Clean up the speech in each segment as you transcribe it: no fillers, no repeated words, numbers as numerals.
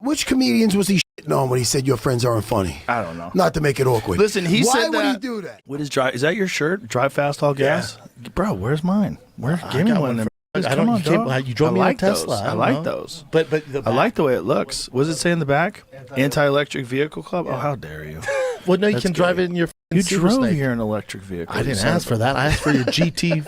Which comedians was he shitting on when he said your friends aren't funny? I don't know. Not to make it awkward. Listen, he Why said that. Why would he do that? What is drive? Is that your shirt? Drive fast, all gas, bro. Where's mine? Give me one. I don't. You drove me a Tesla. I like those. But I like the way it looks. What does it say in the back? Anti-electric vehicle club. Oh, how dare you? Well, no, you can drive it in your. You drove here an electric vehicle. I didn't ask for that. I asked for your GT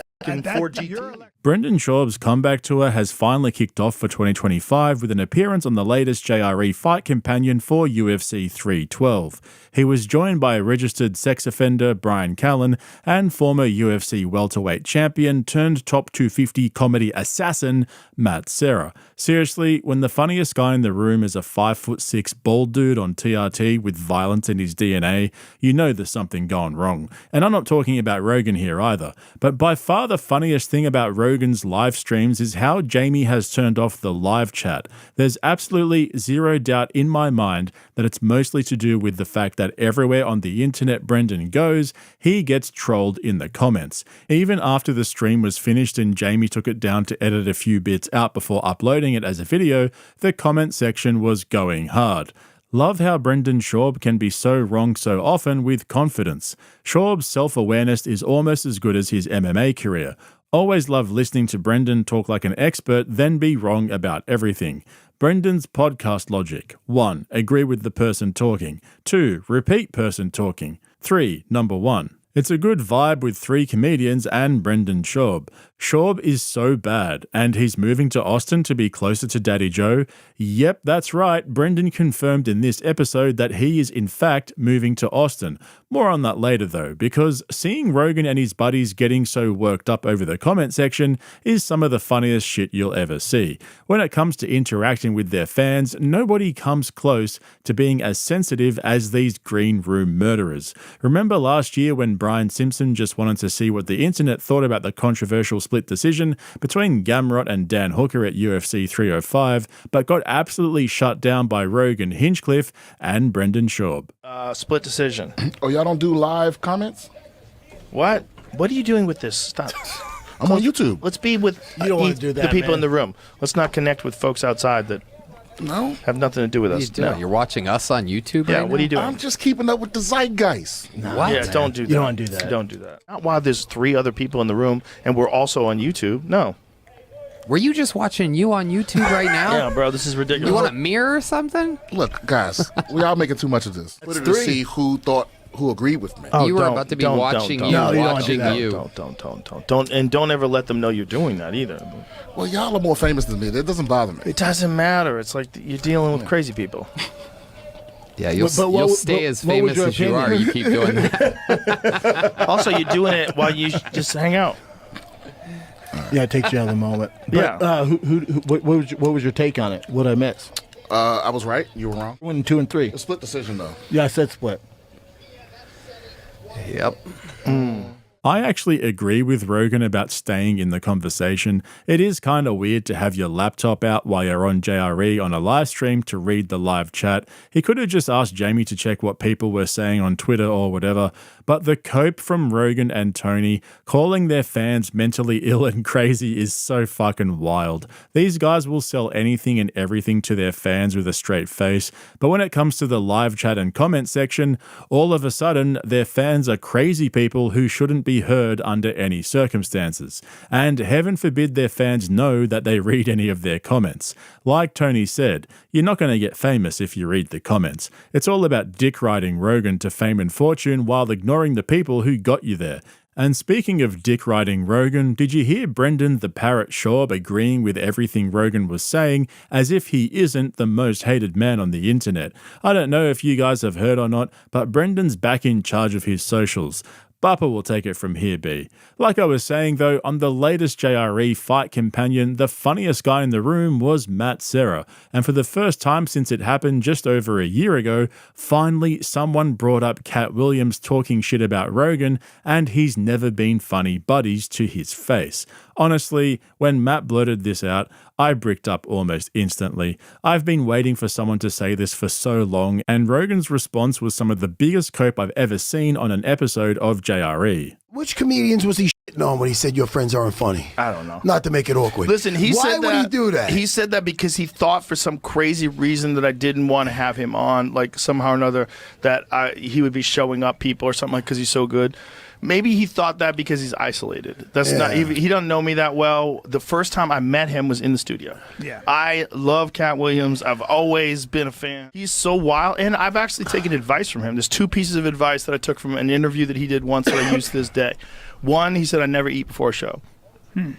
Ford GT. Brendan Schaub's comeback tour has finally kicked off for 2025 with an appearance on the latest JRE Fight Companion for UFC 312. He was joined by registered sex offender Brian Callen and former UFC welterweight champion turned top 250 comedy assassin Matt Serra. Seriously, when the funniest guy in the room is a 5'6" bald dude on TRT with violence in his DNA, you know there's something going wrong. And I'm not talking about Rogan here either, but by far the funniest thing about Rogan's live streams is how Jamie has turned off the live chat. There's absolutely zero doubt in my mind that it's mostly to do with the fact that everywhere on the internet Brendan goes, he gets trolled in the comments. Even after the stream was finished and Jamie took it down to edit a few bits out before uploading it as a video, the comment section was going hard. Love how Brendan Schaub can be so wrong so often with confidence. Schaub's self-awareness is almost as good as his MMA career. Always love listening to Brendan talk like an expert, then be wrong about everything. Brendan's podcast logic. 1. Agree with the person talking. 2. Repeat person talking. 3. Number 1. It's a good vibe with 3 comedians and Brendan Schaub. Schaub is so bad, and he's moving to Austin to be closer to Daddy Joe. Yep, that's right. Brendan confirmed in this episode that he is in fact moving to Austin. More on that later though, because seeing Rogan and his buddies getting so worked up over the comment section is some of the funniest shit you'll ever see. When it comes to interacting with their fans, nobody comes close to being as sensitive as these green room murderers. Remember last year when Brian Simpson just wanted to see what the internet thought about the controversial split decision between Gamrot and Dan Hooker at UFC 305, but got absolutely shut down by Rogan Hinchcliffe and Brendan Schaub. Split decision. Oh, y'all don't do live comments? What? What are you doing with this? Stop. I'm on YouTube. Let's be with You don't want to do that, the people man. in the room. Let's not connect with folks outside that No? have nothing to do with What are us. you doing? No. You're watching us on YouTube Yeah, right what are you doing? I'm just keeping up with the zeitgeist. What? Yeah, don't do that. You don't wanna do that. Don't do that. Not while there's 3 other people in the room and we're also on YouTube. No. Were you just watching you on YouTube right now? Yeah, bro, this is ridiculous. You want a mirror or something? Look, guys, we all making too much of this. Put it to 3. see who agreed with me. Oh, You were don't- about to be don't- watching don't- you, No, you don't watching do that. you. Don't ever let them know you're doing that either. Well, y'all are more famous than me. That doesn't bother me. It doesn't matter. It's like you're dealing with crazy people. Yeah, you'll But stay as what was famous your as you are. opinion? You keep doing that. Also, you're doing it while you just hang out. Yeah, it takes you out of the moment. But, Yeah. what was your take on it? What I missed? I was right. You were wrong. 1, 2, and 3. A split decision, though. Yeah, I said split. Yep. I actually agree with Rogan about staying in the conversation. It is kind of weird to have your laptop out while you're on JRE on a live stream to read the live chat. He could have just asked Jamie to check what people were saying on Twitter or whatever, but the cope from Rogan and Tony calling their fans mentally ill and crazy is so fucking wild. These guys will sell anything and everything to their fans with a straight face, but when it comes to the live chat and comment section, all of a sudden their fans are crazy people who shouldn't be heard under any circumstances. And heaven forbid their fans know that they read any of their comments. Like Tony said, you're not going to get famous if you read the comments. It's all about dick riding Rogan to fame and fortune while ignoring the people who got you there. And speaking of dick riding Rogan, did you hear Brendan the Parrot Schaub agreeing with everything Rogan was saying as if he isn't the most hated man on the internet? I don't know if you guys have heard or not, but Brendan's back in charge of his socials. Bappa will take it from here, B. Like I was saying though, on the latest JRE Fight Companion, the funniest guy in the room was Matt Serra. And for the first time since it happened just over a year ago, finally someone brought up Cat Williams talking shit about Rogan and he's never been funny buddies to his face. Honestly, when Matt blurted this out, I bricked up almost instantly. I've been waiting for someone to say this for so long, and Rogan's response was some of the biggest cope I've ever seen on an episode of JRE. Which comedians was he shitting on when he said your friends aren't funny? I don't know. Not to make it awkward. Listen, he Why said that. would he do that? He said that because he thought for some crazy reason that I didn't want to have him on, like somehow or another, that he would be showing up people or something like because he's so good. Maybe he thought that because he's isolated. That's not. He doesn't know me that well. The first time I met him was in the studio. Yeah. I love Cat Williams. I've always been a fan. He's so wild, and I've actually taken advice from him. There's 2 pieces of advice that I took from an interview that he did once that I use to this day. One, he said I never eat before a show.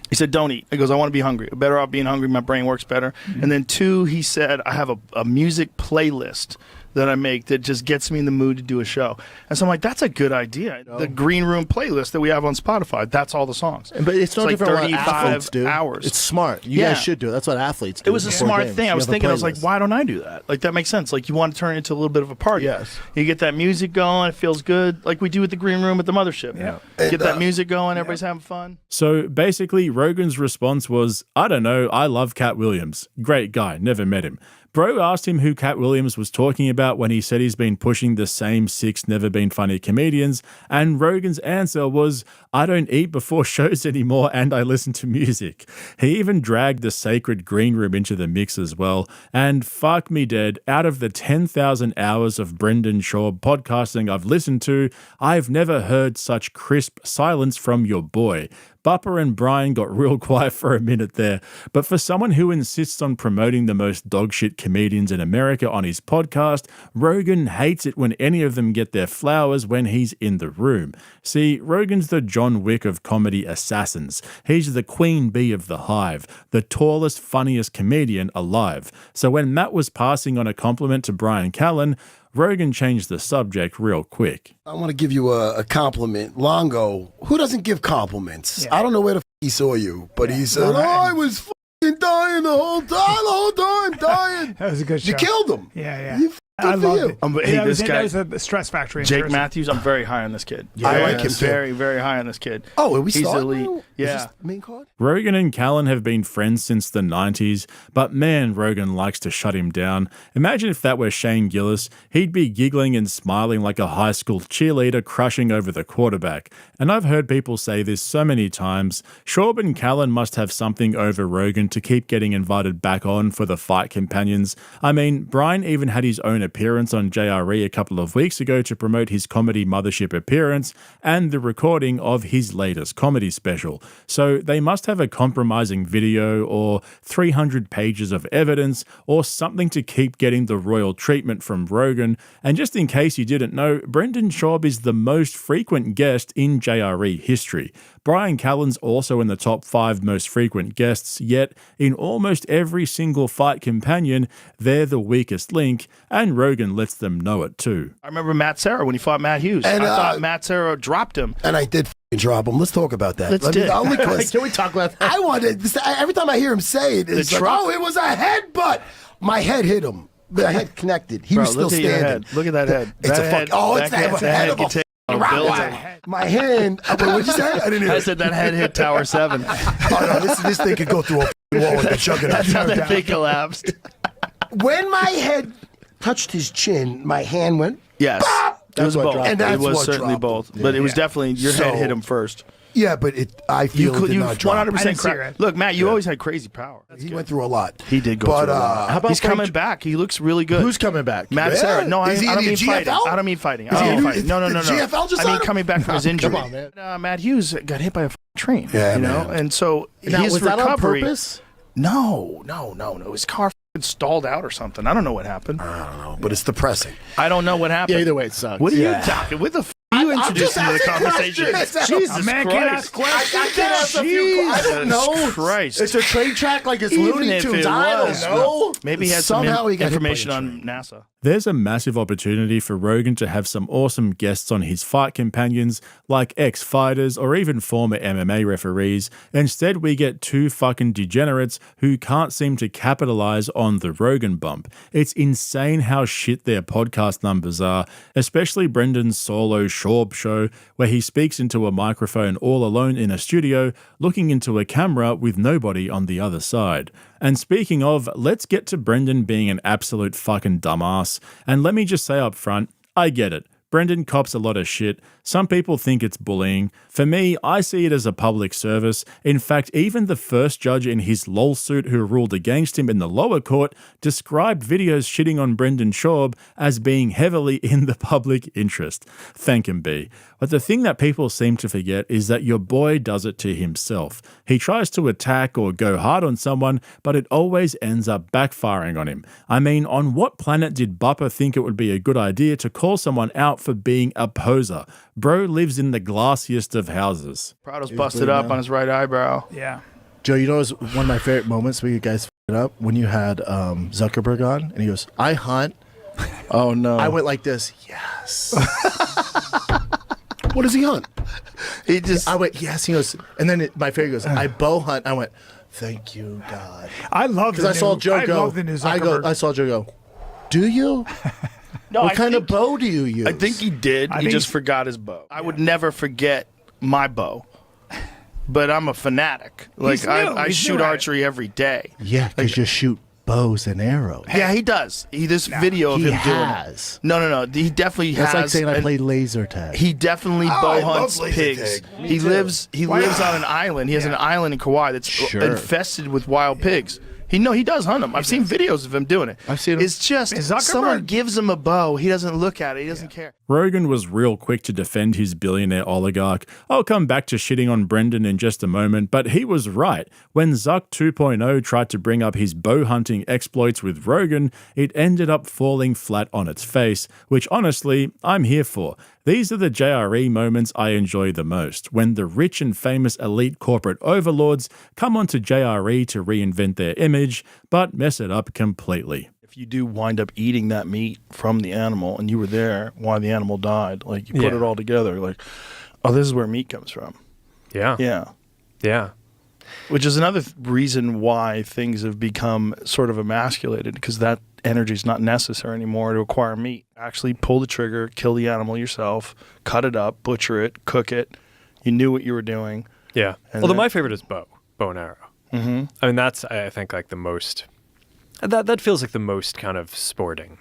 He said, don't eat. He goes, I want to be hungry. I'm better off being hungry. My brain works better. And then 2, he said, I have a music playlist that I make that just gets me in the mood to do a show. And so I'm like, that's a good idea. The Green Room playlist that we have on Spotify, that's all the songs. But it's no like different what 35 athletes do. hours. It's smart. You guys should do it. That's what athletes do. It was a smart thing. I was thinking, I was like, why don't I do that? Like, that makes sense. Like, you want to turn it into a little bit of a party. Yes. You get that music going. It feels good. Like we do with the Green Room at the Mothership. Yeah. Get that music going. Everybody's having fun. So basically, Rogan's response was, I don't know, I love Cat Williams. Great guy, never met him. Bro asked him who Cat Williams was talking about when he said he's been pushing the same 6 never been funny comedians, and Rogan's answer was, I don't eat before shows anymore and I listen to music. He even dragged the sacred Green Room into the mix as well, and fuck me dead, out of the 10,000 hours of Brendan Schaub podcasting I've listened to, I've never heard such crisp silence from your boy. Bupper and Brian got real quiet for a minute there, but for someone who insists on promoting the most dogshit comedians in America on his podcast, Rogan hates it when any of them get their flowers when he's in the room. See, Rogan's the John Wick of comedy assassins. He's the queen bee of the hive, the tallest, funniest comedian alive. So when Matt was passing on a compliment to Brian Callen, Rogan changed the subject real quick. I want to give you a compliment. Longo, who doesn't give compliments? I don't know where the he saw you, but he said, I was fucking dying the whole time, dying. That was a good show. You killed him. Yeah. You I loved it. Hey, that this guy, was a stress factory. in Jake Jersey. Matthews, I'm very high on this kid. I like him too. Very, very high on this kid. Oh, are we He's starting elite. now? Is Yeah. this the main card? Rogan and Callen have been friends since the 90s, but man, Rogan likes to shut him down. Imagine if that were Shane Gillis. He'd be giggling and smiling like a high school cheerleader crushing over the quarterback. And I've heard people say this so many times. Schaub and Callen must have something over Rogan to keep getting invited back on for the fight companions. I mean, Brian even had his own appearance on JRE a couple of weeks ago to promote his comedy mothership appearance and the recording of his latest comedy special. So they must have a compromising video or 300 pages of evidence or something to keep getting the royal treatment from Rogan. And just in case you didn't know, Brendan Schaub is the most frequent guest in JRE history. Brian Callen's also in the top 5 most frequent guests, yet in almost every single fight companion, they're the weakest link, and Rogan lets them know it too. I remember Matt Serra when he fought Matt Hughes. And, I thought Matt Serra dropped him. And I did drop him. Let's talk about that. Let's do it. Only because Can we talk about that? I wanted, every time I hear him say it, it's like, truck? oh, it was a headbutt. My head hit him. My head connected. He was still look at your standing. head. Look at that head. It's a fuck. Oh, it's that head of a building. My hand. What'd you say? I didn't hear I it. said that head hit Tower 7. Oh, no, this thing could go through a wall with a chunk of That's how that. that thing collapsed. When my head touched his chin, my hand went. Yes. It was what both. dropped him. And that's It was what certainly dropped both. But it was definitely, your head So- hit him first. Yeah, but I feel it did not drop. 100% I didn't see crack. it. Look, Matt, you always had crazy power. He went through a lot. He did go But, through a lot. How about He's coming Frank- back. He looks really good. Who's coming back? Matt Yeah. Serra. No, I Is he don't in mean the fighting. GFL? I don't mean fighting. Is he in the- No. the GFL just I mean signed him? coming back from his injury. Come on, man. Matt Hughes got hit by a train. Yeah, you know, man. and so Now, his was that on recovery. purpose? No. His car stalled out or something. I don't know what happened. I don't know, but it's depressing. I don't know what happened. Yeah, either way, it sucks. What are Yeah. you talking? What the f are you introducing to the conversation? Jesus A man can ask Christ. questions. can ask a few- I don't know. Jesus Christ. It's a train track like it's Even Looney if Tunes. it I was, don't know. Maybe he had Somehow some he got hit by a information on train. NASA. There's a massive opportunity for Rogan to have some awesome guests on his fight companions, like ex-fighters or even former MMA referees. Instead, we get two fucking degenerates who can't seem to capitalize on the Rogan bump. It's insane how shit their podcast numbers are, especially Brendan's solo Schaub show, where he speaks into a microphone all alone in a studio, looking into a camera with nobody on the other side. And speaking of, let's get to Brendan being an absolute fucking dumbass. And let me just say up front, I get it. Brendan cops a lot of shit. Some people think it's bullying. For me, I see it as a public service. In fact, even the first judge in his lol suit who ruled against him in the lower court described videos shitting on Brendan Schaub as being heavily in the public interest. Thank him be. But the thing that people seem to forget is that your boy does it to himself. He tries to attack or go hard on someone, but it always ends up backfiring on him. I mean, on what planet did Bupper think it would be a good idea to call someone out for being a poser? Bro lives in the glassiest of houses. Prado's busted up on his right eyebrow. Yeah. Joe, you know, it was one of my favorite moments where you guys f***ed up when you had Zuckerberg on, and he goes, "I hunt." Oh no! I went like this. Yes. What does he hunt? He just. I went yes. He goes, and then my favorite goes, "I bow hunt." I went, "Thank you, God." I love Because I saw Joe go. love the new Zuckerberg. I saw Joe go. Do you? No, What kind of bow do you use? I think he did. I He think just he's- forgot his bow. I would never forget my bow, but I'm a fanatic. Like He's new. I He's shoot new at it. archery every day. Yeah, because you shoot bows and arrows. Yeah, he does. This video of He him doing has. it. No. He definitely That's has. like saying I and played laser tag. He definitely I bow love hunts laser pigs. tag. He lives on an island. He has an island in Kauai that's Sure. infested with wild pigs. He does hunt them. I've seen videos of him doing it. I've seen him. It's just Is Zuckerberg- someone gives him a bow. He doesn't look at it. He doesn't care. Rogan was real quick to defend his billionaire oligarch. I'll come back to shitting on Brendan in just a moment, but he was right. When Zuck 2.0 tried to bring up his bow hunting exploits with Rogan, it ended up falling flat on its face, which honestly, I'm here for. These are the JRE moments I enjoy the most, when the rich and famous elite corporate overlords come onto JRE to reinvent their image, but mess it up completely. If you do wind up eating that meat from the animal and you were there while the animal died, like you put it all together, like, oh, this is where meat comes from. Yeah. Yeah. Yeah. Which is another reason why things have become sort of emasculated, because that energy is not necessary anymore to acquire meat. Actually pull the trigger, kill the animal yourself, cut it up, butcher it, cook it. You knew what you were doing. Yeah. And Although then- my favorite is bow and arrow. Mm-hmm. I mean, that's, I think, like the most, that feels like the most kind of sporting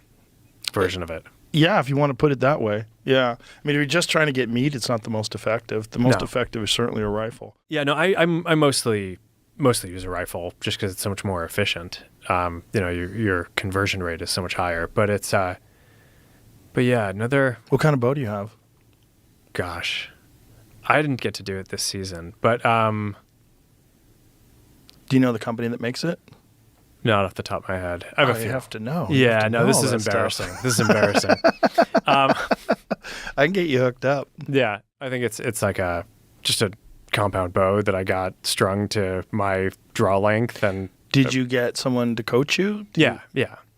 version of it. Yeah, if you want to put it that way. Yeah. I mean, if you're just trying to get meat, it's not the most effective. The most No. effective is certainly a rifle. Yeah, no, I mostly use a rifle just because it's so much more efficient. Your conversion rate is so much higher. But it's, but yeah, another, What kind of bow do you have? gosh, I didn't get to do it this season, but Do you know the company that makes it? not off the top of my head. I have a You few. have to know. You Yeah, have to no, know this all is that stuff. embarrassing. This is embarrassing. I can get you hooked up. Yeah, I think it's like just a compound bow that I got strung to my draw length, and Did you get someone to coach you? yeah.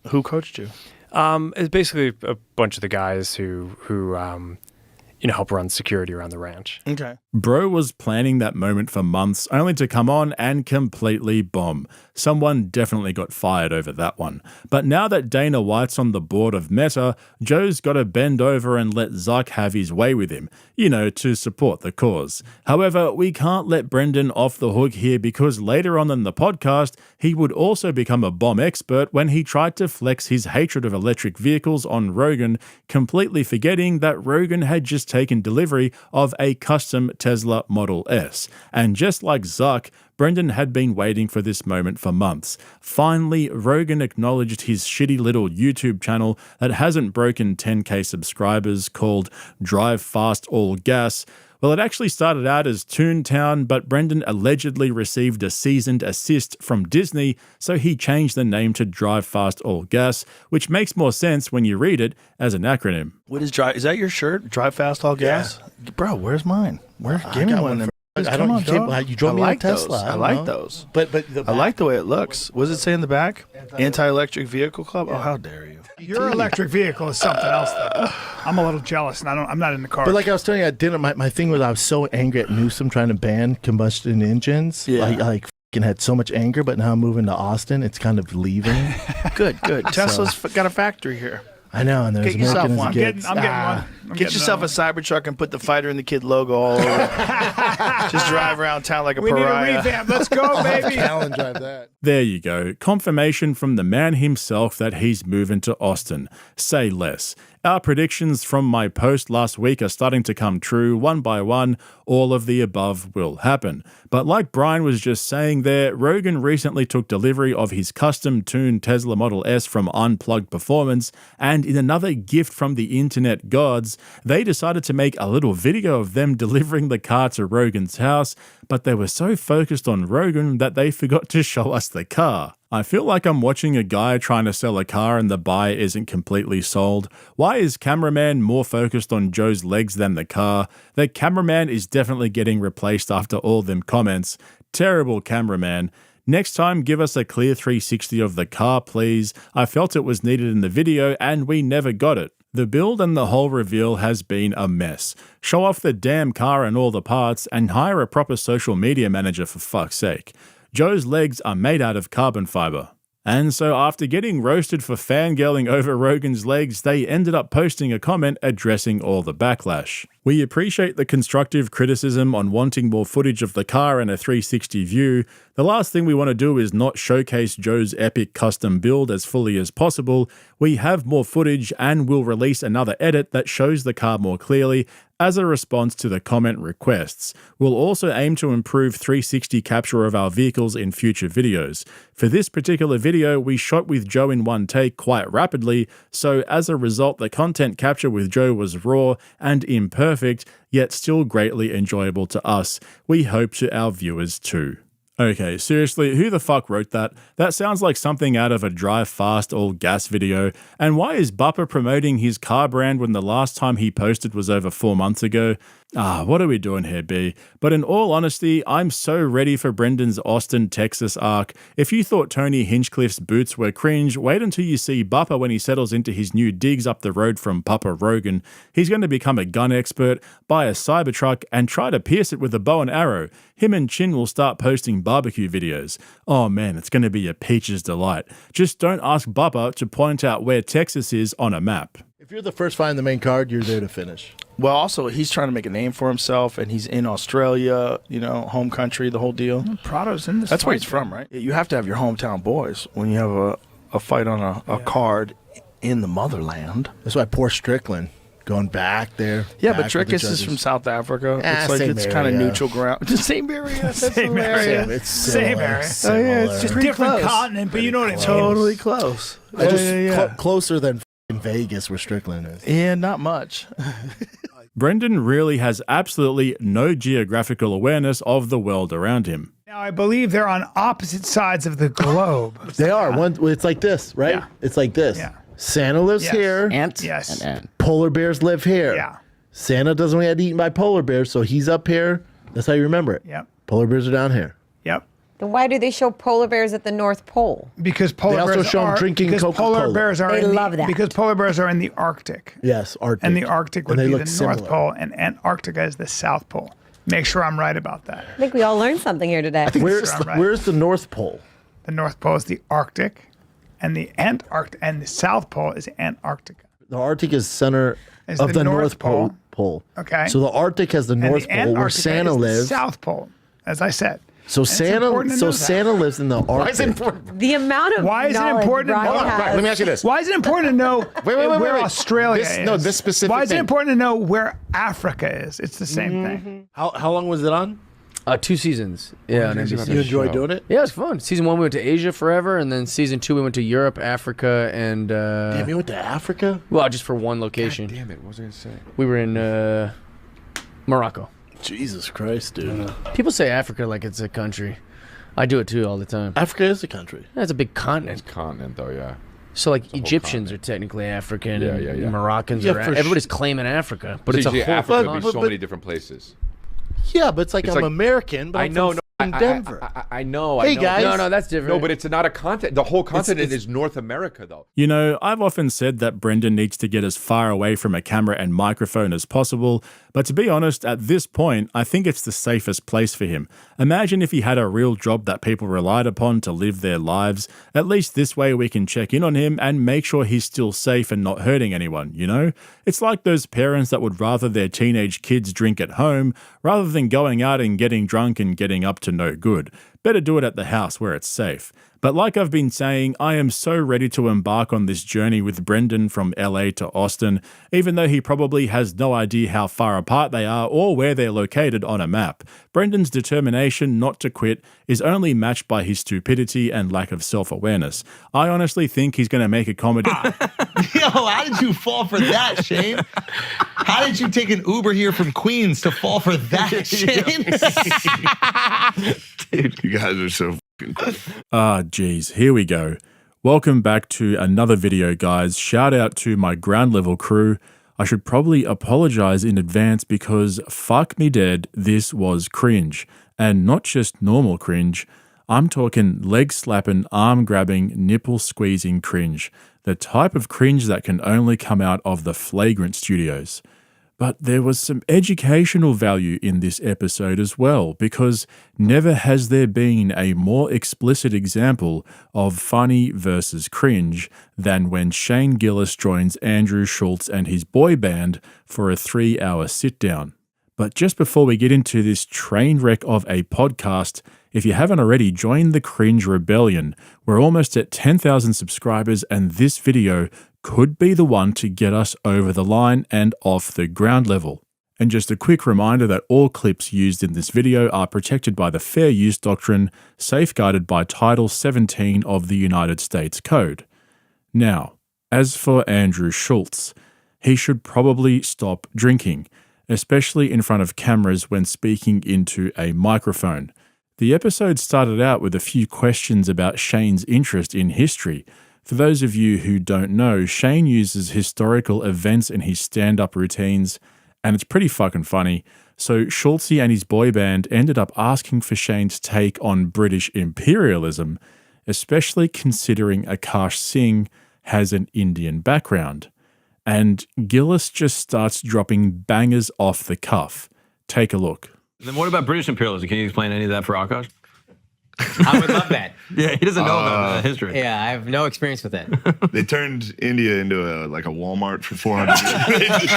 Who coached you? It's basically a bunch of the guys who help run security around the ranch. Okay. Bro was planning that moment for months, only to come on and completely bomb. Someone definitely got fired over that one. But now that Dana White's on the board of Meta, Joe's got to bend over and let Zuck have his way with him, to support the cause. However, we can't let Brendan off the hook here, because later on in the podcast, he would also become a bomb expert when he tried to flex his hatred of electric vehicles on Rogan, completely forgetting that Rogan had just taken delivery of a custom Tesla Model S. And just like Zuck, Brendan had been waiting for this moment for months. Finally, Rogan acknowledged his shitty little YouTube channel that hasn't broken 10k subscribers, called Drive Fast All Gas. Well, it actually started out as Toontown, but Brendan allegedly received a seasoned assist from Disney, so he changed the name to Drive Fast All Gas, which makes more sense when you read it as an acronym. What is drive? Is that your shirt? Drive fast, all gas. Bro, where's mine? Give me one. Come on, Jim. You drove me like a Tesla. those. I don't like know. those. But I like the way it looks. What does it say in the back? Anti-electric vehicle club. Oh, how dare you! Your electric vehicle is something else, though. I'm a little jealous, and I'm not in the car. But like I was telling you, I didn't. My thing was I was so angry at Newsom trying to ban combustion engines. Yeah. Like fucking had so much anger, but now I'm moving to Austin. It's kind of leaving. Good. Tesla's got a factory here. I know, and there's Get yourself Americans one. get- I'm getting one. Get yourself a Cybertruck and put the Fighter and the Kid logo all over. Just drive around town like a We need a pariah. revamp. Let's go, baby. Alan drive that. There you go. Confirmation from the man himself that he's moving to Austin. Say less. Our predictions from my post last week are starting to come true one by one. All of the above will happen. But like Brian was just saying there, Rogan recently took delivery of his custom-tuned Tesla Model S from Unplugged Performance, and in another gift from the internet gods, they decided to make a little video of them delivering the car to Rogan's house, but they were so focused on Rogan that they forgot to show us the car. I feel like I'm watching a guy trying to sell a car and the buyer isn't completely sold. Why is cameraman more focused on Joe's legs than the car? The cameraman is definitely getting replaced after all them comments. Terrible cameraman. Next time, give us a clear 360 of the car, please. I felt it was needed in the video and we never got it. The build and the whole reveal has been a mess. Show off the damn car and all the parts and hire a proper social media manager for fuck's sake. Joe's legs are made out of carbon fiber. And so after getting roasted for fangirling over Rogan's legs, they ended up posting a comment addressing all the backlash. We appreciate the constructive criticism on wanting more footage of the car and a 360 view. The last thing we want to do is not showcase Joe's epic custom build as fully as possible. We have more footage and will release another edit that shows the car more clearly as a response to the comment requests. We'll also aim to improve 360 capture of our vehicles in future videos. For this particular video, we shot with Joe in one take quite rapidly, so as a result, the content capture with Joe was raw and imperfect, yet still greatly enjoyable to us. We hope to our viewers too. Okay, seriously, who the fuck wrote that? That sounds like something out of a drive fast all gas video. And why is Bupper promoting his car brand when the last time he posted was over 4 months ago? What are we doing here, B? But in all honesty, I'm so ready for Brendan's Austin, Texas arc. If you thought Tony Hinchcliffe's boots were cringe, wait until you see Bupper when he settles into his new digs up the road from Papa Rogan. He's going to become a gun expert, buy a Cybertruck, and try to pierce it with a bow and arrow. Him and Chin will start posting barbecue videos. Oh man, it's going to be a peach's delight. Just don't ask Bupper to point out where Texas is on a map. If you're the first find the main card, you're there to finish. Well, also, he's trying to make a name for himself, and he's in Australia, home country, the whole deal. Prado's in this. That's where fight, he's from, right? You have to have your hometown boys when you have a fight on a card in the motherland. That's why poor Strickland going back there. Yeah, back but with the Trickus is judges. from South Africa. Same It's kind of area. neutral ground. The same area. That's Same area. hilarious. It's Same similar, area. similar. Oh, yeah, it's Just Pretty different close. continent, but you know what I mean. Totally close. I just yeah. closer than in Vegas where Strickland is. Yeah, not much. Brendan really has absolutely no geographical awareness of the world around him. Now, I believe they're on opposite sides of the globe. They are. One. It's like this, right? Yeah. It's like this. Yeah. Santa lives Yes. here. Ant Yes. and ant. Polar bears live here. Yeah. Santa doesn't want to get eaten by polar bears, so he's up here. That's how you remember it. Yep. Polar bears are down here. Yep. Then why do they show polar bears at the North Pole? Because polar They also bears show 'em are drinking because Coca-Cola. polar bears are They in love the, that. because polar bears are in the Arctic. Yes, Arctic. And the Arctic would And they be look the similar. North Pole, and Antarctica is the South Pole. Make sure I'm right about that. I think we all learned something here today. Where's Sure, I'm right. where's the North Pole? The North Pole is the Arctic, and the Antarctic, and the South Pole is Antarctica. The Arctic is center Is of the the North North Pole. Okay. So the Arctic has the North and the Pole where Antarctica Santa is lives. The South Pole, as I said. So And it's important to know that. Santa lives in the Arctic. Why is it important? The amount of Why is it knowledge important to Brian know- Hold on, has. let me ask you this. Why is it important to know where wait. Australia This- is? no, this specific Why is it thing. important to know where Africa is? It's the same thing. How long was it on? 2 seasons. Yeah, on NBC. You enjoyed doing it? Yeah, it was fun. Season 1 we went to Asia forever, and then season 2 we went to Europe, Africa, and Damn, you went to Africa? well, just for one location. Damn it, what was I gonna say? We were in Morocco. Jesus Christ, dude. People say Africa like it's a country. I do it too all the time. Africa is a country. That's a big continent. It's continent though, yeah. So like whole Egyptians are technically African, Yeah, and yeah, yeah. Moroccans Yeah, are. for Everybody's claiming Africa, but So it's a you see, whole Africa would be continent. so many different places. Yeah, but it's like It's I'm like- American, but I know. I'm from Denver. I know. Hey, I know. guys. No, that's different. No, but it's not a continent. The whole continent is North America, though. You know, I've often said that Brendan needs to get as far away from a camera and microphone as possible, but to be honest, at this point, I think it's the safest place for him. Imagine if he had a real job that people relied upon to live their lives. At least this way we can check in on him and make sure he's still safe and not hurting anyone, you know? It's like those parents that would rather their teenage kids drink at home rather than going out and getting drunk and getting up to no good. Better do it at the house where it's safe. But like I've been saying, I am so ready to embark on this journey with Brendan from LA to Austin, even though he probably has no idea how far apart they are or where they're located on a map. Brendan's determination not to quit is only matched by his stupidity and lack of self-awareness. I honestly think he's going to make a comedy. Yo, how did you fall for that, Shane? How did you take an Uber here from Queens to fall for that, Shane? Dude, you guys are so Geez, here we go. Welcome back to another video, guys. Shout out to my ground level crew. I should probably apologize in advance because fuck me dead, this was cringe. And not just normal cringe. I'm talking leg slapping, arm grabbing, nipple squeezing cringe. The type of cringe that can only come out of the Flagrant Studios. But there was some educational value in this episode as well, because never has there been a more explicit example of funny versus cringe than when Shane Gillis joins Andrew Schulz and his boy band for a 3-hour sit-down. But just before we get into this train wreck of a podcast, if you haven't already, join the Cringe Rebellion. We're almost at 10,000 subscribers, and this video could be the one to get us over the line and off the ground level. And just a quick reminder that all clips used in this video are protected by the Fair Use Doctrine, safeguarded by Title 17 of the United States Code. Now, as for Andrew Schulz, he should probably stop drinking, especially in front of cameras when speaking into a microphone. The episode started out with a few questions about Shane's interest in history. For those of you who don't know, Shane uses historical events in his stand-up routines, and it's pretty fucking funny. So Schulze and his boy band ended up asking for Shane's take on British imperialism, especially considering Akash Singh has an Indian background. And Gillis just starts dropping bangers off the cuff. Take a look. Then what about British imperialism? Can you explain any of that for Akash? I would love that. Yeah, he doesn't know about the history. Yeah, I have no experience with that. They turned India into a Walmart for 400 years.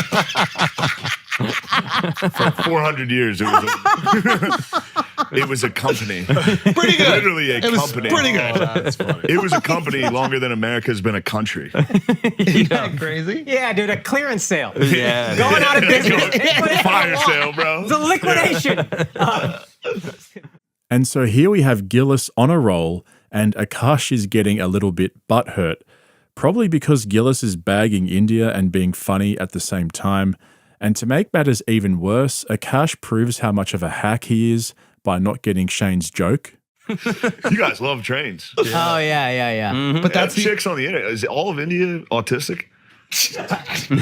For 400 years, it was a company. Pretty good. Literally a company. Pretty good. That's funny. It was a company longer than America's been a country. Isn't that crazy? Yeah, dude, a clearance sale. Yeah. Going out of business. Fire sale, bro. It's a liquidation. And so here we have Gillis on a roll, and Akash is getting a little bit butthurt, probably because Gillis is bagging India and being funny at the same time. And to make matters even worse, Akash proves how much of a hack he is by not getting Shane's joke. You guys love trains. Oh, yeah. Mm-hmm. But that's chicks on the internet. Is all of India autistic?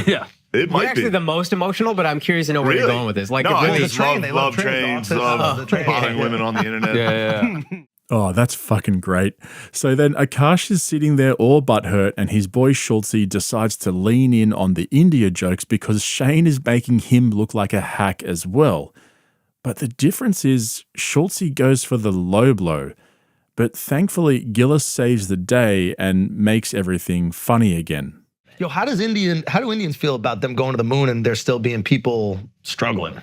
Yeah. It You're might actually be. the most emotional, but I'm curious to know where you're going with this. Like, no, it I really just love trains, love bothering women on the internet. Yeah. Oh, that's fucking great. So then Akash is sitting there all butthurt, and his boy Schulze decides to lean in on the India jokes because Shane is making him look like a hack as well. But the difference is Schulze goes for the low blow. But thankfully, Gillis saves the day and makes everything funny again. Yo, how do Indians feel about them going to the moon and there still being people struggling?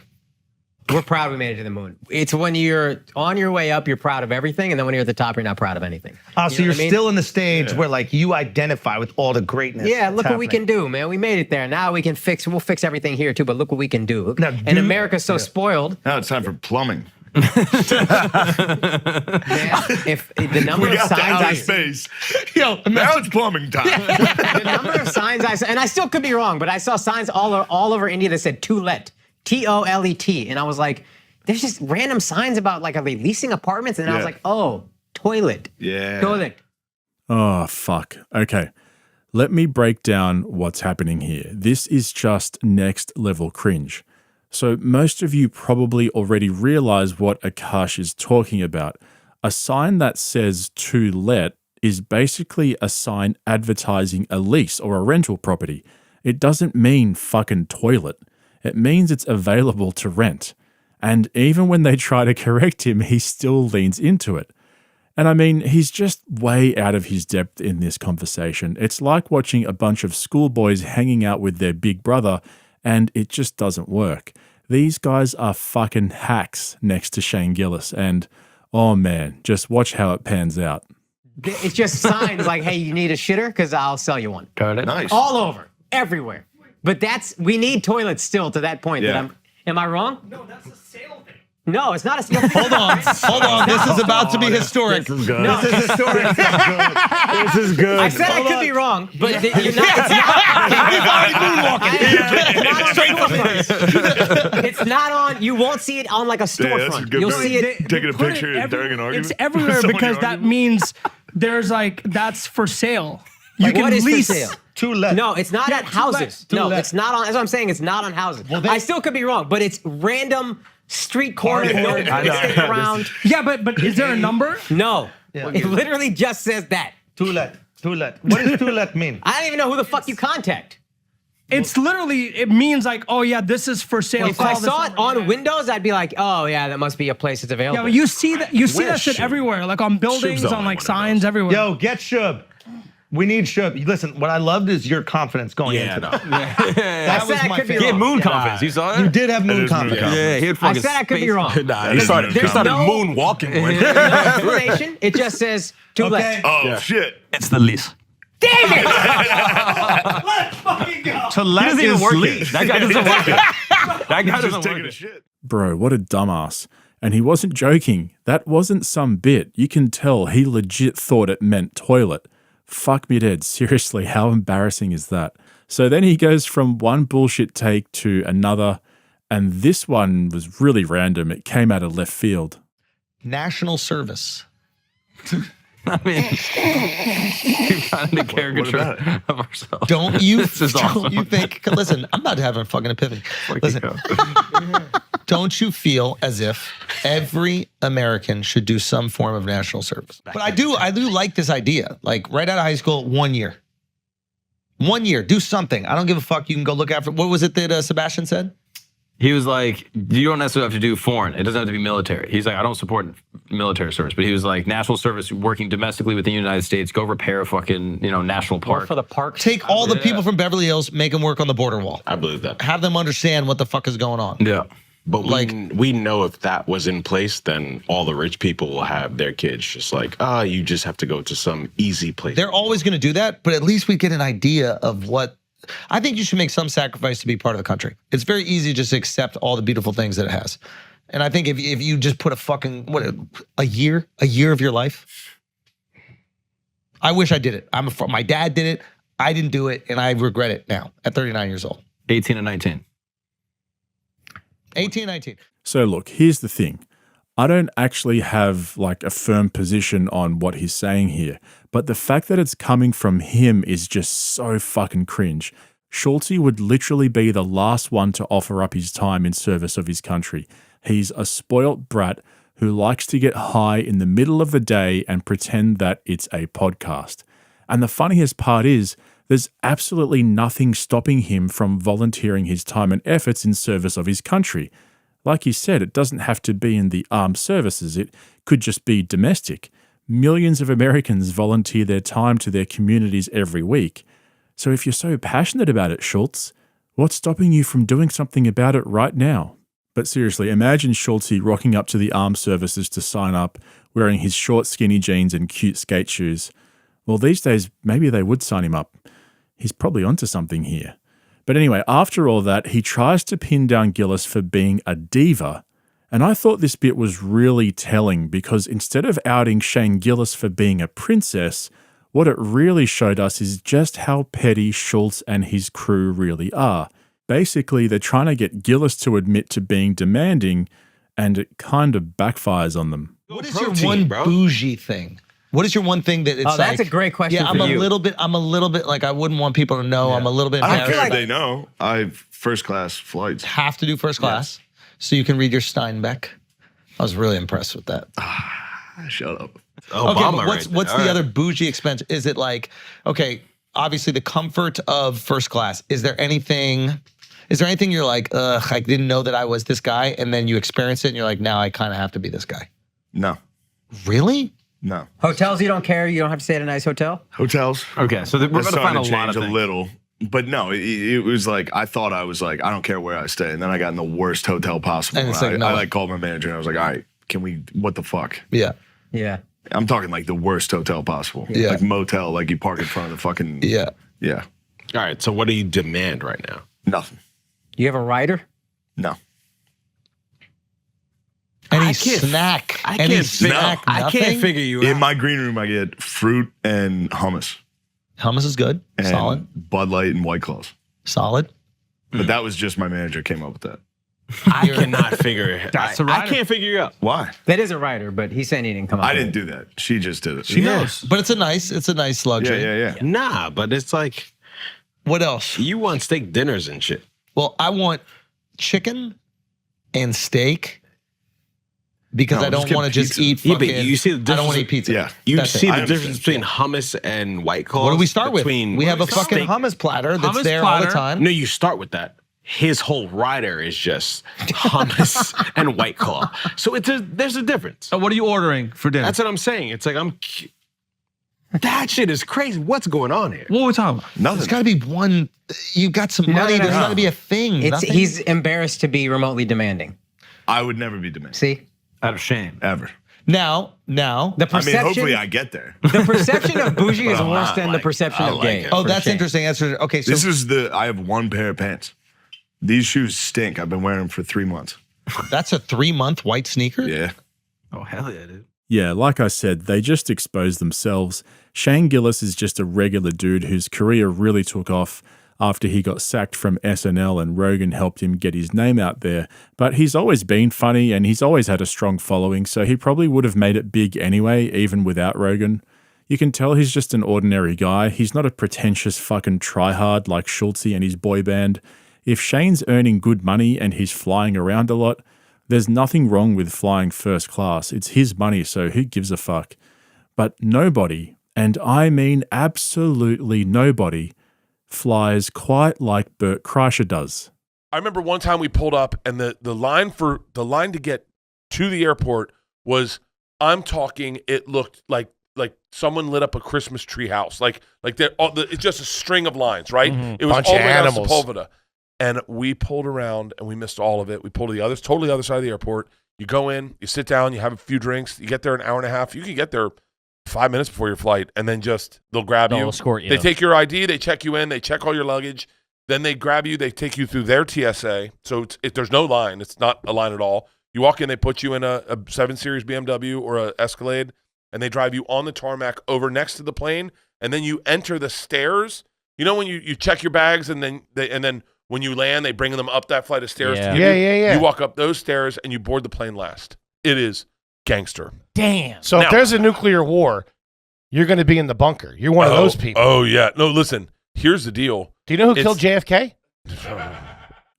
We're proud we made it to the moon. It's when you're on your way up, you're proud of everything, and then when you're at the top, you're not proud of anything. So you're still in the stage where like you identify with all the greatness. Yeah, that's look what we happening. can do, man. We made it there. Now we'll fix everything here too, but look what we can do. Now, and America's so spoiled. Now it's time for plumbing. If the number We of got to signs outer I space. Yo, now it's plumbing time. the number of signs I saw, and I still could be wrong, but I saw signs all over India that said "to let," TOLET, and I was like, there's just random signs about like, are they leasing apartments? And I was like, oh, toilet. Yeah. Toilet. Oh, fuck. Okay. Let me break down what's happening here. This is just next level cringe. So most of you probably already realize what Akash is talking about. A sign that says "To Let" is basically a sign advertising a lease or a rental property. It doesn't mean fucking toilet. It means it's available to rent. And even when they try to correct him, he still leans into it. And I mean, he's just way out of his depth in this conversation. It's like watching a bunch of schoolboys hanging out with their big brother, and it just doesn't work. These guys are fucking hacks next to Shane Gillis, and oh man, just watch how it pans out. It's just signs like, hey, you need a shitter? Because I'll sell you one. Got it. Nice. All over, everywhere. But we need toilets still to that point. Yeah. Am I wrong? No, that's a sale thing. No, it's not a sale. Hold on. This is about to be historic. This is good. No. This is historic. This is good. I said I could be wrong, but you're not. It's not on. You won't see it on like a storefront. You'll see it. Taking a picture during an argument. It's everywhere because that means there's like that's for sale. You can what is lease. for sale? To let. No, it's not at houses. No, it's not on. That's what I'm saying. It's not on houses. Well, I still could be wrong, but it's random street corner. No around. Yeah, but is there a number? No. It literally just says that. To let. What does to let mean? I don't even know who the fuck you contact. It's literally, it means like, oh yeah, this is for sale. If I saw it on Windows, I'd be like, oh yeah, that must be a place that's available. Yeah, but you see that shit everywhere, like on buildings, on like signs everywhere. Yo, get Schaub. We need Schaub. Listen, what I loved is your confidence going into that. That was my favorite. He had moon confidence. You saw it? You did have moon confidence. Yeah, he had I said I could be wrong. Nah, he started moonwalking. No explanation. It just says to let. Oh shit! It's the lease. Damn it! Let's fucking go. To let is lease. That guy doesn't work it. That guy doesn't work it. Shit. Bro, what a dumbass. And he wasn't joking. That wasn't some bit. You can tell he legit thought it meant toilet. Fuck me dead. Seriously, how embarrassing is that? So then he goes from one bullshit take to another, and this one was really random. It came out of left field. National service. I mean, we've gotten a caricature of ourselves. Don't you Awesome. think, listen, I'm about to have a fucking epiphany. Listen, don't you feel as if every American should do some form of national service? But I do like this idea. Like right out of high school, 1 year. 1 year, do something. I don't give a fuck. You can go look after, what was it that Sebastian said? He was like, you don't necessarily have to do foreign. It doesn't have to be military. He's like, I don't support military service. But he was like, national service, working domestically within the United States, go repair a fucking, national park. For the park. Take all the people from Beverly Hills, make them work on the border wall. I believe that. Have them understand what the fuck is going on. Yeah. But we know if that was in place, then all the rich people will have their kids just like, you just have to go to some easy place. They're always going to do that, but at least we get an idea of what. I think you should make some sacrifice to be part of the country. It's very easy just to accept all the beautiful things that it has. And I think if you just put a year of your life. I wish I did it. My dad did it. I didn't do it, and I regret it now at 39 years old. 18 and 19. 18, 19. So look, here's the thing. I don't actually have like a firm position on what he's saying here, but the fact that it's coming from him is just so fucking cringe. Schulte would literally be the last one to offer up his time in service of his country. He's a spoilt brat who likes to get high in the middle of the day and pretend that it's a podcast. And the funniest part is, there's absolutely nothing stopping him from volunteering his time and efforts in service of his country. Like you said, it doesn't have to be in the armed services. It could just be domestic. Millions of Americans volunteer their time to their communities every week. So if you're so passionate about it, Schultz, what's stopping you from doing something about it right now? But seriously, imagine Schulte rocking up to the armed services to sign up, wearing his short skinny jeans and cute skate shoes. Well, these days, maybe they would sign him up. He's probably onto something here. But anyway, after all that, he tries to pin down Gillis for being a diva. And I thought this bit was really telling because instead of outing Shane Gillis for being a princess, what it really showed us is just how petty Schultz and his crew really are. Basically, they're trying to get Gillis to admit to being demanding, and it kind of backfires on them. What is your one bougie thing? What is your one thing that it's like? That's a great question Yeah, for I'm you. a little bit like I wouldn't want people to know. I'm a little bit I don't embarrassed. care if they know. I have first class flights. Have to do first class so you can read your Steinbeck. I was really impressed with that. Shut up. Okay, but what's the other bougie expense? Is it like, okay, obviously the comfort of first class. Is there anything you're like, ugh, I didn't know that I was this guy, and then you experience it and you're like, now I kind of have to be this guy? No. Really? No. Hotels, you don't care? You don't have to stay at a nice hotel? Hotels. Okay, so we're going to find a lot of a things. little. But no, it was like, I thought I was like, I don't care where I stay. And then I got in the worst hotel possible. And it's like, no. I like called my manager and I was like, all right, what the fuck? Yeah. Yeah. I'm talking like the worst hotel possible. Yeah. Like motel, like you park in front of the fucking. Yeah. Yeah. All right. So what do you demand right now? Nothing. You have a rider? No. Any snack? I Any can't snack? I can't Nothing? figure you In out. my green room, I get fruit and hummus. Hummus is good. And Solid. Bud Light and White Claws. Solid. But that was just my manager came up with that. I cannot figure it. That's the I rider. can't figure you out. Why? That is a rider, but he said he didn't come up I with didn't it. do that. She just did it. She knows. But it's a nice luxury. Yeah. Nah, but it's like What else? you want steak dinners and shit. Well, I want chicken and steak because No, I just don't get want to just pizza. eat Yeah, fucking. but you see the I don't difference. want to eat pizza. Yeah. You That's see it. the I difference understand. between hummus and White Claws. What do we start with? Between- We have a fucking steak- hummus platter that's Hummus there all the platter. time. No, you start with that. His whole rider is just hummus and White Claw. So there's a difference. So what are you ordering for dinner? That's what I'm saying. It's like that shit is crazy. What's going on here? What are we talking about? Nothing. There's got to be one. You got some money. There's got to be a thing. Nothing? He's embarrassed to be remotely demanding. I would never be demanding. See? Out of shame. Ever. Now, The I perception, mean, hopefully I get there. the perception of bougie is worse than the perception I of like gay. it. oh, for that's shame. interesting. That's okay. So I have one pair of pants. These shoes stink. I've been wearing them for 3 months. that's a 3-month white sneaker. Yeah. Oh, hell yeah, dude. Yeah, like I said, they just expose themselves. Shane Gillis is just a regular dude whose career really took off after he got sacked from SNL and Rogan helped him get his name out there. But he's always been funny and he's always had a strong following, so he probably would have made it big anyway, even without Rogan. You can tell he's just an ordinary guy. He's not a pretentious fucking tryhard like Schultz and his boy band. If Shane's earning good money and he's flying around a lot, there's nothing wrong with flying first class. It's his money, so who gives a fuck? But nobody, and I mean absolutely nobody, flies quite like Bert Kreischer does. I remember one time we pulled up and the line to get to the airport was, I'm talking, it looked like someone lit up a Christmas tree house. It's just a string of lines, right? Mhm. It was Bunch all of the way down animals. Sepulveda. And we pulled around and we missed all of it. We pulled to the totally other side of the airport. You go in, you sit down, you have a few drinks, you get there an hour and a half. You can get there 5 minutes before your flight, and then they'll grab They'll you. escort you. They take your ID, they check you in, they check all your luggage, then they grab you, they take you through their TSA. So there's no line. It's not a line at all. You walk in, they put you in a 7 Series BMW or a Escalade, and they drive you on the tarmac over next to the plane, and then you enter the stairs. You know when you check your bags, and then when you land, they bring them up that flight of stairs. Yeah. To give Yeah, you. yeah, yeah. You walk up those stairs, and you board the plane last. It is gangster. Damn. So Now- if there's a nuclear war, you're going to be in the bunker. You're one of those people. Oh, yeah. No, listen, here's the deal. Do you know who killed JFK?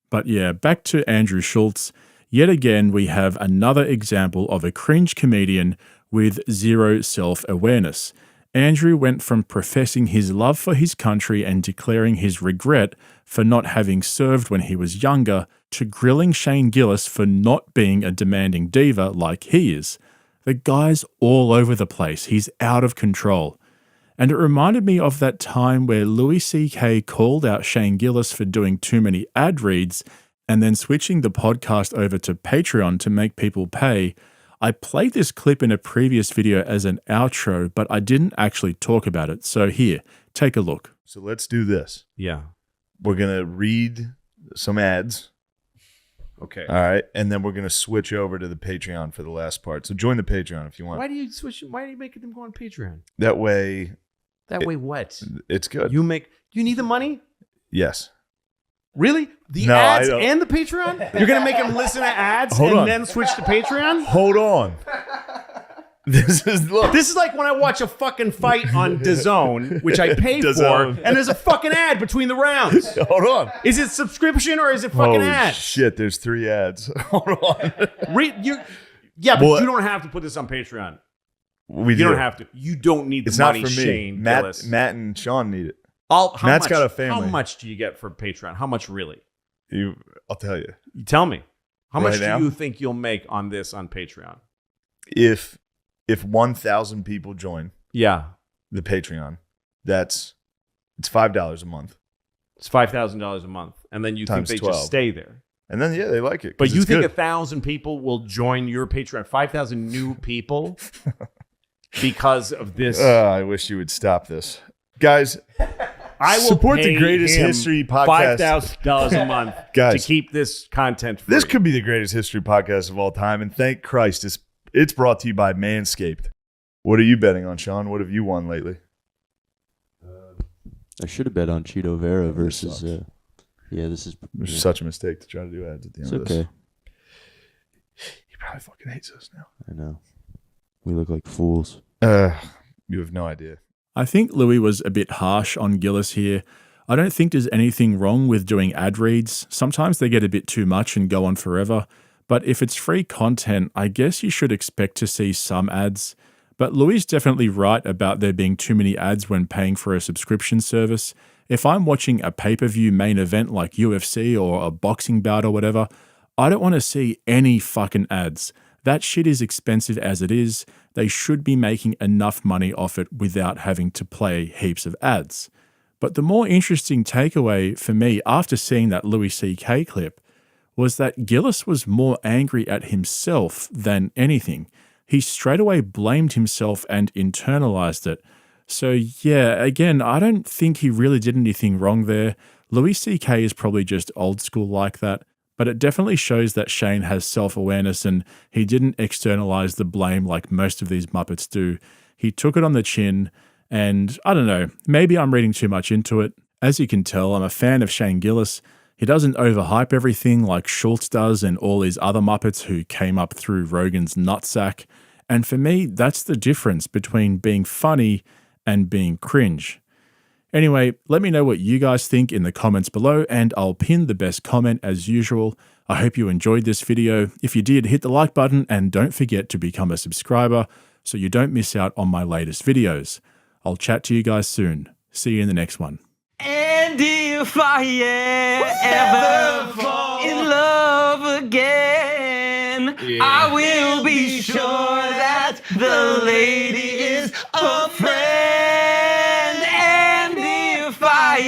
But yeah, back to Andrew Schultz. Yet again, we have another example of a cringe comedian with zero self-awareness. Andrew went from professing his love for his country and declaring his regret for not having served when he was younger to grilling Shane Gillis for not being a demanding diva like he is. The guy's all over the place. He's out of control. And it reminded me of that time where Louis C.K. called out Shane Gillis for doing too many ad reads and then switching the podcast over to Patreon to make people pay. I played this clip in a previous video as an outro, but I didn't actually talk about it. So here, take a look. So let's do this. Yeah. We're going to read some ads. Okay. All right. And then we're going to switch over to the Patreon for the last part. So join the Patreon if you want. Why do you switch? Why are you making them go on Patreon? That way. That way, what? It's good. You need the money? Yes. Really? The No, I ads don't. and the Patreon? You're gonna make them listen to ads Hold and on. then switch to Patreon? Hold on. This is This is like when I watch a fucking fight on DAZN, which I pay for, DAZN. and there's a fucking ad between the rounds. Hold on. Is it subscription or is it fucking Holy ad? shit, there's 3 ads. Hold on. Yeah, but Well, you don't have to put this on Patreon. We You do. don't have to. You don't need the It's money, not for me. Shane Matt Gillis. and Sean need it. How Matt's much, got a family. How much do you get for Patreon? How much really? I'll tell you. You tell me. How Right much now? do you think you'll make on this on Patreon? If 1,000 people join, Yeah, the Patreon, it's $5 a month. it's $5,000 a month, and then you Times think they 12. just stay there. And then they like it. But 'cause you it's think good. 1,000 people will join your Patreon? 5,000 new people because of this? I wish you would stop this, guys. I will support pay the greatest him history podcast. $5,000 a month Guys, to keep this content free. This could be the greatest history podcast of all time, and thank Christ, it's brought to you by Manscaped. What are you betting on, Sean? What have you won lately? I should have bet on Cheeto Vera versus. This is such a mistake to try to do ads at the end of this. okay. He probably fucking hates us now. I know. We look like fools. You have no idea. I think Louis was a bit harsh on Gillis here. I don't think there's anything wrong with doing ad reads. Sometimes they get a bit too much and go on forever. But if it's free content, I guess you should expect to see some ads. But Louis is definitely right about there being too many ads when paying for a subscription service. If I'm watching a pay-per-view main event like UFC or a boxing bout or whatever, I don't want to see any fucking ads. That shit is expensive as it is. They should be making enough money off it without having to play heaps of ads. But the more interesting takeaway for me after seeing that Louis C.K. clip was that Gillis was more angry at himself than anything. He straight away blamed himself and internalized it. So yeah, again, I don't think he really did anything wrong there. Louis C.K. is probably just old school like that. But it definitely shows that Shane has self-awareness and he didn't externalize the blame like most of these Muppets do. He took it on the chin, and I don't know, maybe I'm reading too much into it. As you can tell, I'm a fan of Shane Gillis. He doesn't overhype everything like Schultz does and all these other Muppets who came up through Rogan's nutsack. And for me, that's the difference between being funny and being cringe. Anyway, let me know what you guys think in the comments below, and I'll pin the best comment as usual. I hope you enjoyed this video. If you did, hit the like button and don't forget to become a subscriber so you don't miss out on my latest videos. I'll chat to you guys soon. See you in the next one. And if I ever fall in love again, I will be sure that the lady is a friend. And if I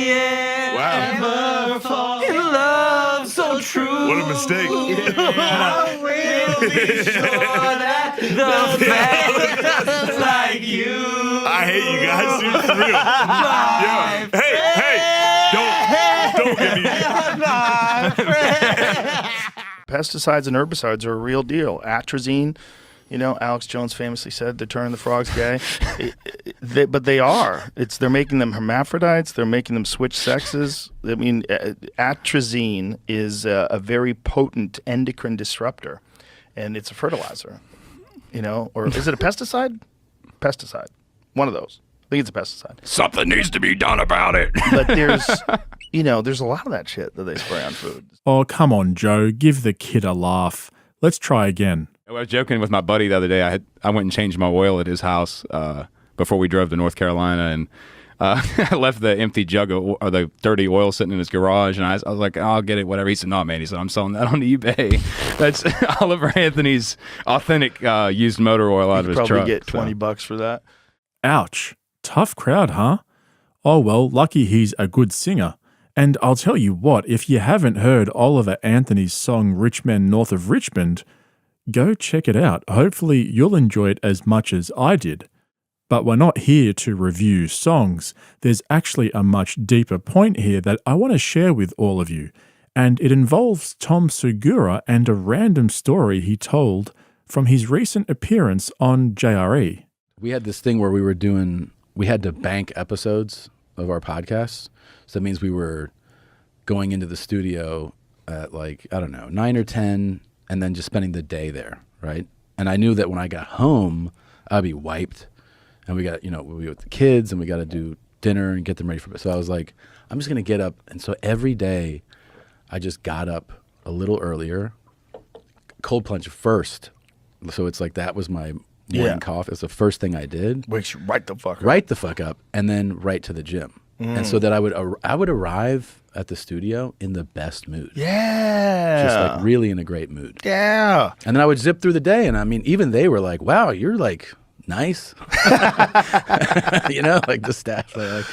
ever fall in love so true, What a mistake. I will be sure that the fans like you. I hate you guys, dude. It's real. Yo, don't get me. Pesticides and herbicides are a real deal. Atrazine, Alex Jones famously said they're turning the frogs gay. But they are. They're making them hermaphrodites. They're making them switch sexes. I mean, atrazine is a very potent endocrine disruptor, and it's a fertilizer. Or is it a pesticide? Pesticide. One of those. I think it's a pesticide. Something needs to be done about it. But there's a lot of that shit that they spray on food. Oh, come on, Joe. Give the kid a laugh. Let's try again. I was joking with my buddy the other day. I went and changed my oil at his house before we drove to North Carolina, and I left the empty jug or the dirty oil sitting in his garage, and I was like, I'll get it, whatever. He said, no, man. He said, I'm selling that on eBay. That's Oliver Anthony's authentic used motor oil out of his truck. Probably get $20 for that. Ouch. Tough crowd, huh? Oh well, lucky he's a good singer. And I'll tell you what, if you haven't heard Oliver Anthony's song Rich Men North of Richmond, go check it out. Hopefully you'll enjoy it as much as I did. But we're not here to review songs. There's actually a much deeper point here that I want to share with all of you, and it involves Tom Segura and a random story he told from his recent appearance on JRE. We had this thing where we had to bank episodes of our podcasts. So that means we were going into the studio at 9 or 10 and then just spending the day there, right? And I knew that when I got home, I'd be wiped, and we got we'll be with the kids, and we got to do dinner and get them ready for bed. So I was like, I'm just gonna get up, and so every day, I just got up a little earlier, cold plunge first. So it's like that was my morning coffee. It's the first thing I did. Wakes you right the fuck up. Right the fuck up, and then right to the gym. And so that I would arrive at the studio in the best mood. Yeah. Just like really in a great mood. Yeah. And then I would zip through the day, and I mean, even they were like, "Wow, you're like nice," like the staff. Like,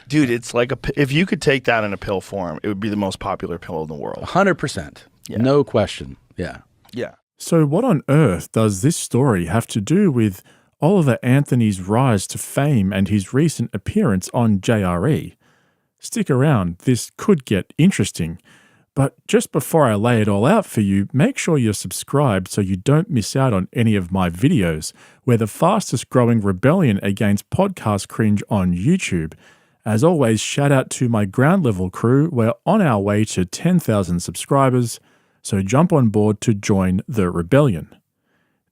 dude, it's like if you could take that in a pill form, it would be the most popular pill in the world. 100%, no question. Yeah. Yeah. So what on earth does this story have to do with Oliver Anthony's rise to fame and his recent appearance on JRE? Stick around, this could get interesting. But just before I lay it all out for you, make sure you're subscribed so you don't miss out on any of my videos. We're the fastest growing rebellion against podcast cringe on YouTube. As always, shout out to my ground level crew. We're on our way to 10,000 subscribers, so jump on board to join the rebellion.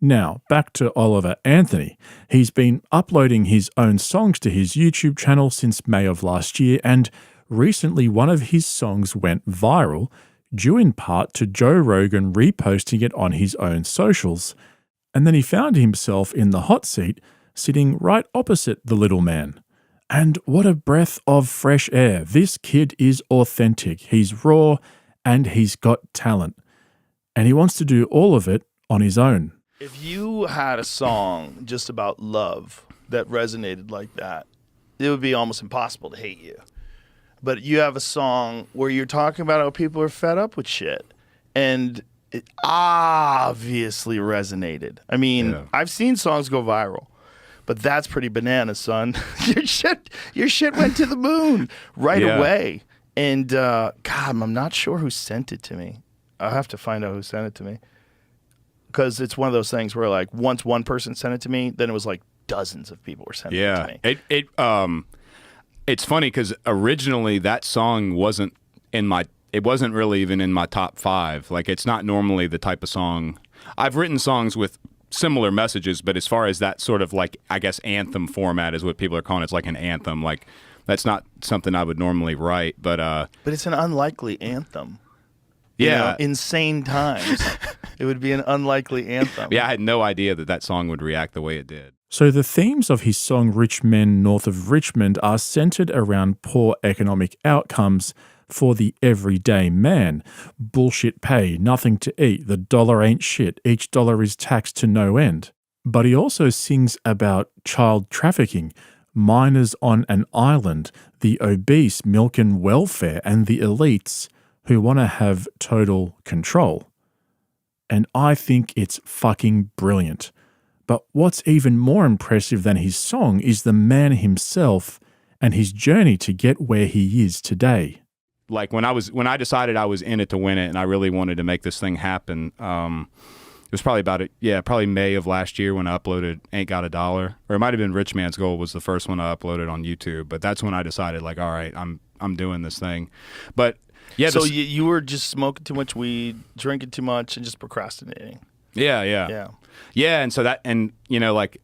Now, back to Oliver Anthony. He's been uploading his own songs to his YouTube channel since May of last year, and recently one of his songs went viral, due in part to Joe Rogan reposting it on his own socials. And then he found himself in the hot seat, sitting right opposite the little man. And what a breath of fresh air. This kid is authentic. He's raw, and he's got talent. And he wants to do all of it on his own. If you had a song just about love that resonated like that, it would be almost impossible to hate you. But you have a song where you're talking about how people are fed up with shit, and it obviously resonated. I mean, I've seen songs go viral, but that's pretty bananas, son. Your shit went to the moon right away. And God, I'm not sure who sent it to me. I'll have to find out who sent it to me. Because it's one of those things where, like, once one person sent it to me, then it was like dozens of people were sending it to me. It's funny because originally that song wasn't really even in my top 5. Like, it's not normally the type of song. I've written songs with similar messages, but as far as that sort of, like, I guess anthem format is what people are calling it. It's like an anthem. Like, that's not something I would normally write, but it's an unlikely anthem. Yeah. Insane times. It would be an unlikely anthem. Yeah, I had no idea that song would react the way it did. So the themes of his song Rich Men North of Richmond are centered around poor economic outcomes for the everyday man. Bullshit pay, nothing to eat, the dollar ain't shit, each dollar is taxed to no end. But he also sings about child trafficking, minors on an island, the obese milking welfare, and the elites who want to have total control. And I think it's fucking brilliant. But what's even more impressive than his song is the man himself and his journey to get where he is today. Like when I decided I was in it to win it and I really wanted to make this thing happen, it was probably probably May of last year when I uploaded Ain't Got a Dollar. Or it might have been Rich Man's Goal was the first one I uploaded on YouTube. But that's when I decided, like, all right, I'm doing this thing. But yeah. So you were just smoking too much weed, drinking too much, and just procrastinating. Yeah. And so like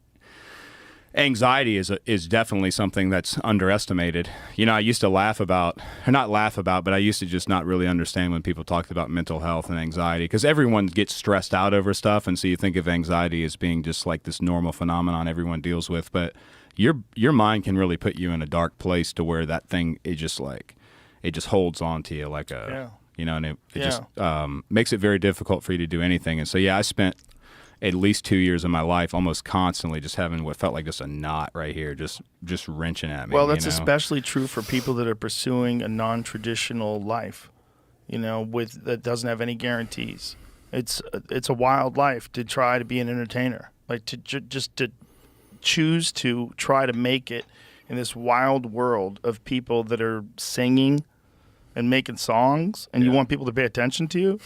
anxiety is definitely something that's underestimated. I used to but I used to just not really understand when people talked about mental health and anxiety, because everyone gets stressed out over stuff, and so you think of anxiety as being just like this normal phenomenon everyone deals with, but your mind can really put you in a dark place to where that thing it just holds on to you like and it just makes it very difficult for you to do anything. And so I spent at least 2 years of my life almost constantly just having what felt like just a knot right here, just wrenching at me. Well, that's especially true for people that are pursuing a non-traditional life, that doesn't have any guarantees. It's a wild life to try to be an entertainer, like to choose to try to make it in this wild world of people that are singing and making songs, and you want people to pay attention to you.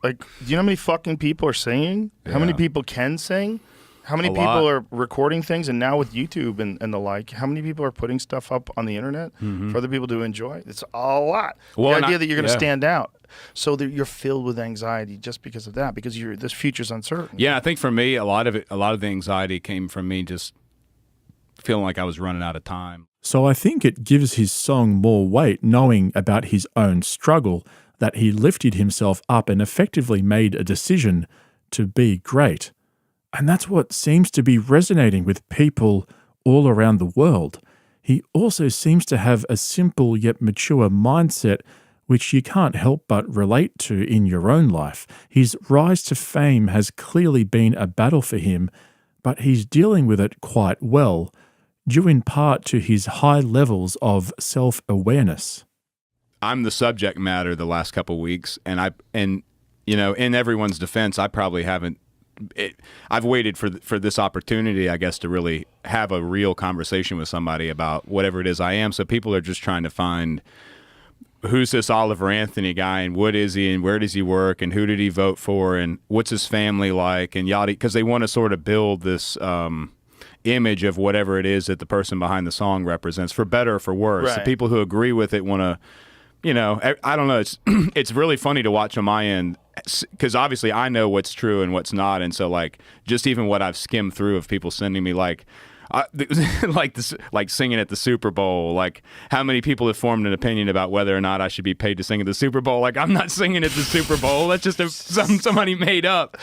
Like, do you know how many fucking people are singing? How many people can sing? How many people are recording things? And now with YouTube and the like, how many people are putting stuff up on the internet for other people to enjoy? It's a lot. Well, the idea that you're going to stand out. So that you're filled with anxiety just because of that, because this future's uncertain. Yeah, I think for me, a lot of the anxiety came from me just feeling like I was running out of time. So I think it gives his song more weight knowing about his own struggle, that he lifted himself up and effectively made a decision to be great. And that's what seems to be resonating with people all around the world. He also seems to have a simple yet mature mindset which you can't help but relate to in your own life. His rise to fame has clearly been a battle for him, but he's dealing with it quite well, due in part to his high levels of self-awareness. I'm the subject matter the last couple of weeks, and you know, in everyone's defense, I probably haven't. I've waited for this opportunity, I guess, to really have a real conversation with somebody about whatever it is I am. So people are just trying to find who's this Oliver Anthony guy, and what is he, and where does he work, and who did he vote for, and what's his family like, and yada, because they want to sort of build this image of whatever it is that the person behind the song represents, for better or for worse. Right. The people who agree with it want to, you know, I don't know. It's really funny to watch on my end, because obviously I know what's true and what's not, and so like just even what I've skimmed through of people sending me like singing at the Super Bowl, like how many people have formed an opinion about whether or not I should be paid to sing at the Super Bowl. Like, I'm not singing at the Super Bowl. That's just somebody made up.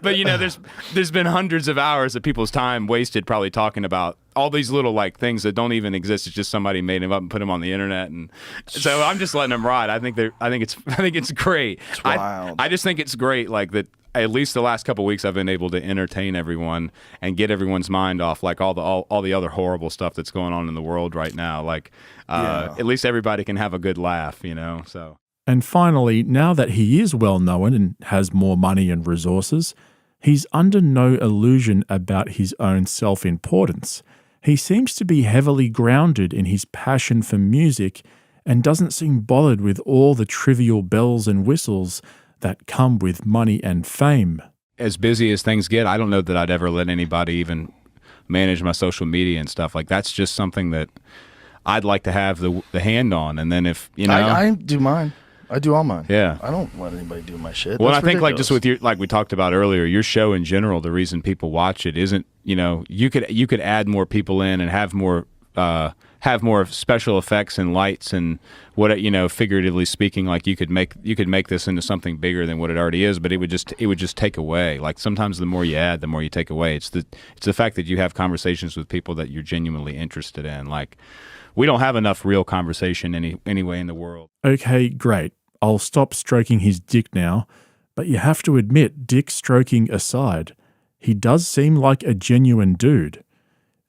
But you know, there's been hundreds of hours of people's time wasted probably talking about all these little like things that don't even exist. It's just somebody made them up and put them on the internet, and so I'm just letting them ride. I think it's great. It's wild. I just think it's great, like that. At least the last couple of weeks, I've been able to entertain everyone and get everyone's mind off like all the other horrible stuff that's going on in the world right now. Like, at least everybody can have a good laugh, you know. So. And finally, now that he is well known and has more money and resources, he's under no illusion about his own self-importance. He seems to be heavily grounded in his passion for music and doesn't seem bothered with all the trivial bells and whistles that come with money and fame. As busy as things get, I don't know that I'd ever let anybody even manage my social media and stuff. Like, that's just something that I'd like to have the hand on. And then if, you know. I do mine. I do all mine. Yeah. I don't let anybody do my shit. Well, That's I think like just ridiculous. with like we talked about earlier, your show in general, the reason people watch it isn't, you know, you could add more people in and have more special effects and lights and what, you know, figuratively speaking, like you could make this into something bigger than what it already is, but it would just take away. Like sometimes the more you add, the more you take away. It's the fact that you have conversations with people that you're genuinely interested in. Like, we don't have enough real conversation anyway in the world. Okay, great. I'll stop stroking his dick now, but you have to admit, dick stroking aside, he does seem like a genuine dude.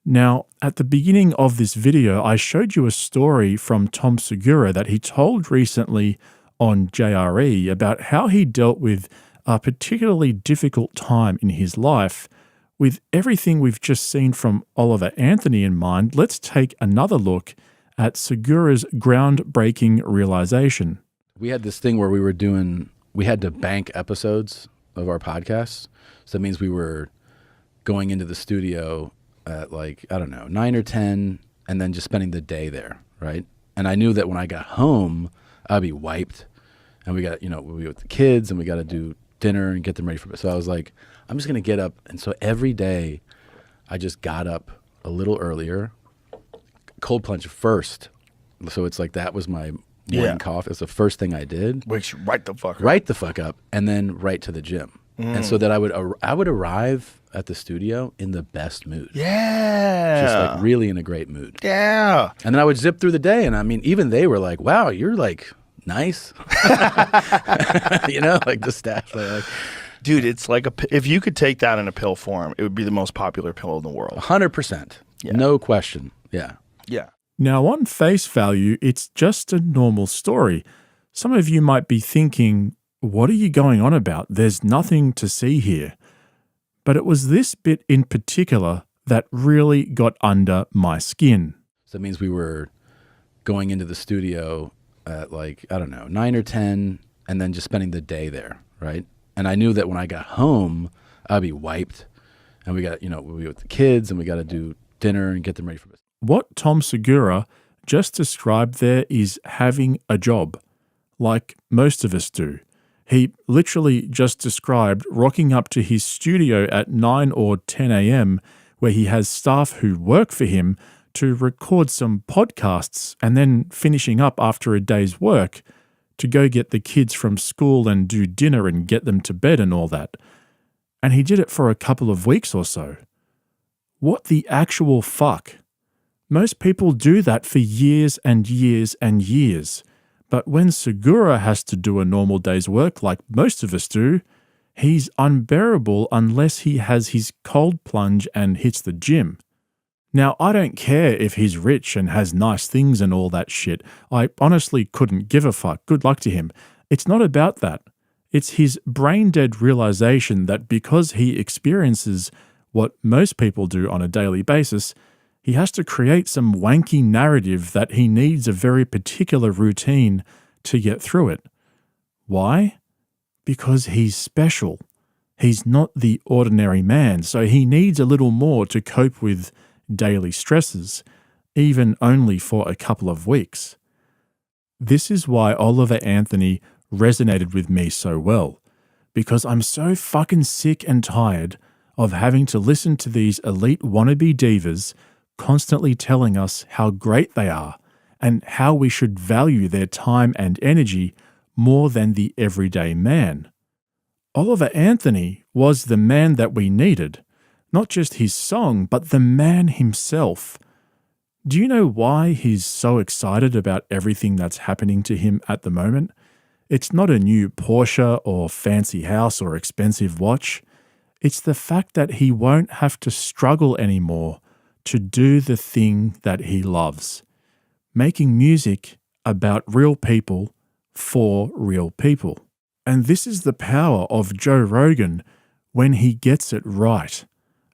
Now, at the beginning of this video, I showed you a story from Tom Segura that he told recently on JRE about how he dealt with a particularly difficult time in his life. With everything we've just seen from Oliver Anthony in mind, let's take another look at Segura's groundbreaking realization. We had this thing where we had to bank episodes of our podcasts. So that means we were going into the studio at like, I don't know, 9 or 10, and then just spending the day there, right? And I knew that when I got home, I'd be wiped, and we got, you know, we with the kids, and we got to do dinner and get them ready for it. So I was like, I'm just going to get up. And so every day, I just got up a little earlier, cold plunge first. So it's like that was my morning coffee. It's the first thing I did. Wakes you right the fuck up. Right the fuck up, and then right to the gym. And so that I would arrive at the studio in the best mood. Yeah. Just like really in a great mood. Yeah. And then I would zip through the day, and I mean, even they were like, wow, you're like nice. You know, like the staff. Like, dude, it's like if you could take that in a pill form, it would be the most popular pill in the world. 100%. Yeah. No question. Yeah. Yeah. Now, on face value, it's just a normal story. Some of you might be thinking, what are you going on about? There's nothing to see here. But it was this bit in particular that really got under my skin. So that means we were going into the studio at like, I don't know, 9 or 10, and then just spending the day there, right? And I knew that when I got home, I'd be wiped, and we got, you know, we with the kids, and we got to do dinner and get them ready for it. What Tom Segura just described there is having a job. like most of us do. He literally just described rocking up to his studio at 9 or 10 a.m., where he has staff who work for him to record some podcasts and then finishing up after a day's work to go get the kids from school and do dinner and get them to bed and all that. And he did it for a couple of weeks or so. What the actual fuck? Most people do that for years and years and years. But when Segura has to do a normal day's work like most of us do, he's unbearable unless he has his cold plunge and hits the gym. Now, I don't care if he's rich and has nice things and all that shit. I honestly couldn't give a fuck. Good luck to him. It's not about that. It's his brain-dead realization that because he experiences what most people do on a daily basis, he has to create some wanky narrative that he needs a very particular routine to get through it. Why? Because he's special. He's not the ordinary man, so he needs a little more to cope with daily stresses, even only for a couple of weeks. This is why Oliver Anthony resonated with me so well, because I'm so fucking sick and tired of having to listen to these elite wannabe divas constantly telling us how great they are and how we should value their time and energy more than the everyday man. Oliver Anthony was the man that we needed, not just his song, but the man himself. Do you know why he's so excited about everything that's happening to him at the moment? It's not a new Porsche or fancy house or expensive watch. It's the fact that he won't have to struggle anymore to do the thing that he loves, making music about real people for real people. And this is the power of Joe Rogan when he gets it right.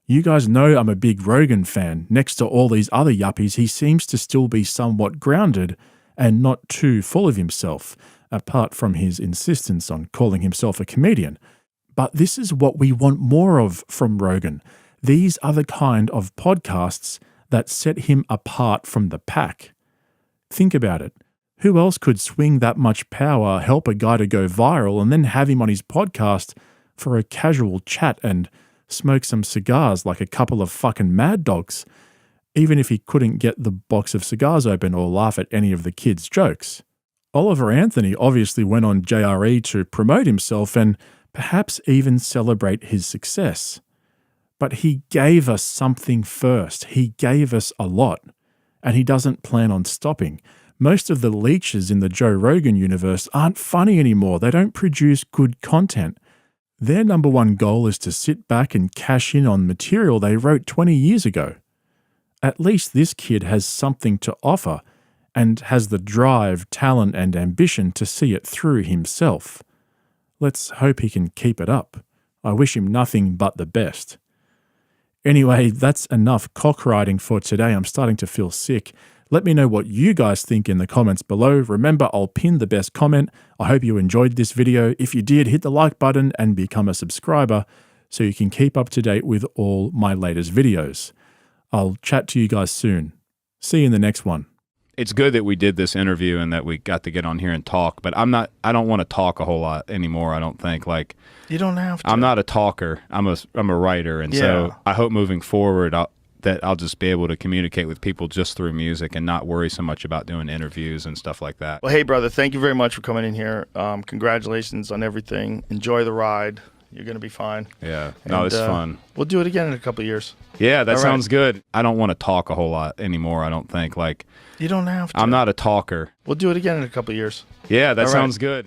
You guys know I'm a big Rogan fan. Next to all these other yuppies, he seems to still be somewhat grounded and not too full of himself, apart from his insistence on calling himself a comedian. But this is what we want more of from Rogan. These are the kind of podcasts that set him apart from the pack. Think about it. Who else could swing that much power, help a guy to go viral, and then have him on his podcast for a casual chat and smoke some cigars like a couple of fucking mad dogs, even if he couldn't get the box of cigars open or laugh at any of the kids' jokes? Oliver Anthony obviously went on JRE to promote himself and perhaps even celebrate his success. But he gave us something first. He gave us a lot, and he doesn't plan on stopping. Most of the leeches in the Joe Rogan universe aren't funny anymore. They don't produce good content. Their number one goal is to sit back and cash in on material they wrote 20 years ago. At least this kid has something to offer and has the drive, talent, and ambition to see it through himself. Let's hope he can keep it up. I wish him nothing but the best. Anyway, that's enough cockriding for today. I'm starting to feel sick. Let me know what you guys think in the comments below. Remember, I'll pin the best comment. I hope you enjoyed this video. If you did, hit the like button and become a subscriber so you can keep up to date with all my latest videos. I'll chat to you guys soon. See you in the next one. It's good that we did this interview and that we got to get on here and talk, but I don't want to talk a whole lot anymore. I don't think like you don't have to. I'm not a talker. I'm a writer. And so I hope moving forward, that I'll just be able to communicate with people just through music and not worry so much about doing interviews and stuff like that. Well, hey brother, thank you very much for coming in here. Congratulations on everything. Enjoy the ride. You're going to be fine. Yeah. No, it's fun. We'll do it again in a couple of years. Yeah, that sounds good. I don't want to talk a whole lot anymore. I don't think like you don't have to. I'm not a talker. We'll do it again in a couple of years. Yeah, that sounds good.